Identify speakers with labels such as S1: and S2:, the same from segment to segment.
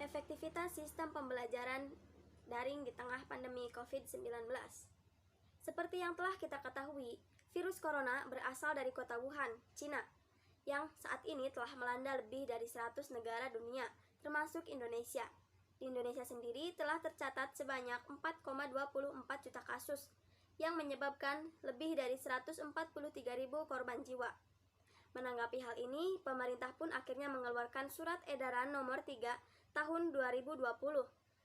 S1: Efektivitas sistem pembelajaran daring di tengah pandemi COVID-19. Seperti yang telah kita ketahui, virus corona berasal dari kota Wuhan, Cina, yang saat ini telah melanda lebih dari 100 negara dunia, termasuk Indonesia. Di Indonesia sendiri telah tercatat sebanyak 4,24 juta kasus, yang menyebabkan lebih dari 143.000 korban jiwa. Menanggapi hal ini, pemerintah pun akhirnya mengeluarkan Surat Edaran Nomor 3 Tahun 2020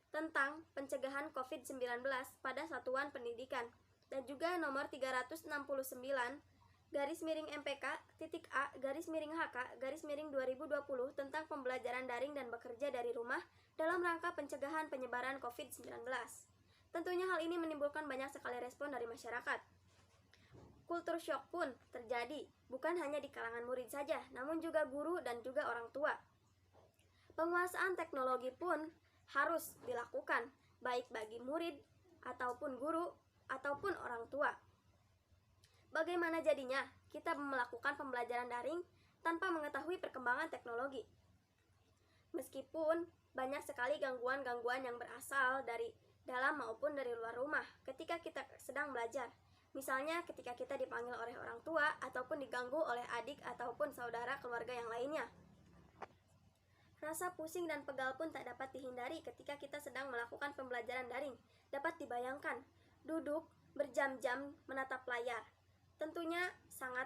S1: tentang pencegahan COVID-19 pada satuan pendidikan dan juga Nomor 369-MPK.A-HK-2020 tentang pembelajaran daring dan bekerja dari rumah dalam rangka pencegahan penyebaran COVID-19. Tentunya hal ini menimbulkan banyak sekali respon dari masyarakat. Kultur syok pun terjadi, bukan hanya di kalangan murid saja, namun juga guru dan juga orang tua. Penguasaan teknologi pun harus dilakukan, baik bagi murid, ataupun guru, ataupun orang tua. Bagaimana jadinya kita melakukan pembelajaran daring tanpa mengetahui perkembangan teknologi? Meskipun banyak sekali gangguan-gangguan yang berasal dari dalam maupun dari luar rumah ketika kita sedang belajar. Misalnya ketika kita dipanggil oleh orang tua ataupun diganggu oleh adik ataupun saudara keluarga yang lainnya. Rasa pusing dan pegal pun tak dapat dihindari ketika kita sedang melakukan pembelajaran daring. Dapat dibayangkan, duduk berjam-jam menatap layar. Tentunya sangat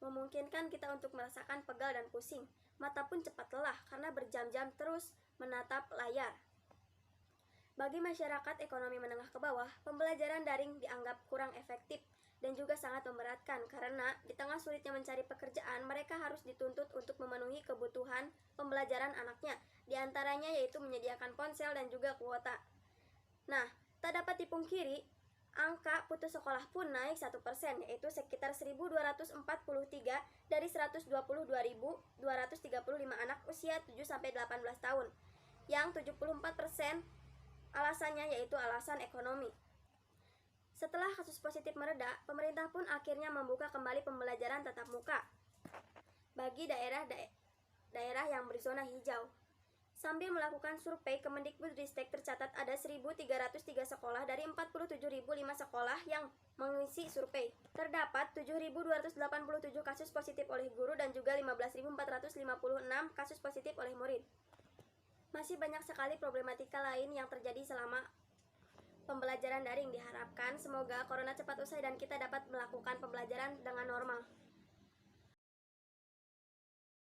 S1: memungkinkan kita untuk merasakan pegal dan pusing. Mata pun cepat lelah karena berjam-jam terus menatap layar. Bagi masyarakat ekonomi menengah ke bawah, pembelajaran daring dianggap kurang efektif dan juga sangat memberatkan karena di tengah sulitnya mencari pekerjaan, mereka harus dituntut untuk memenuhi kebutuhan pembelajaran anaknya, diantaranya yaitu menyediakan ponsel dan juga kuota. Nah, tak dapat dipungkiri, angka putus sekolah pun naik 1%, yaitu sekitar 1.243 dari 122.235 anak usia 7-18 tahun, yang 74% alasannya yaitu alasan ekonomi. Setelah kasus positif mereda, pemerintah pun akhirnya membuka kembali pembelajaran tatap muka bagi daerah yang berzona hijau. Sambil melakukan survei, Kemendikbudristek tercatat ada 1.303 sekolah dari 47.005 sekolah yang mengisi survei. Terdapat 7.287 kasus positif oleh guru dan juga 15.456 kasus positif oleh murid. Masih banyak sekali problematika lain yang terjadi selama pembelajaran daring. Diharapkan semoga corona cepat usai dan kita dapat melakukan pembelajaran dengan normal.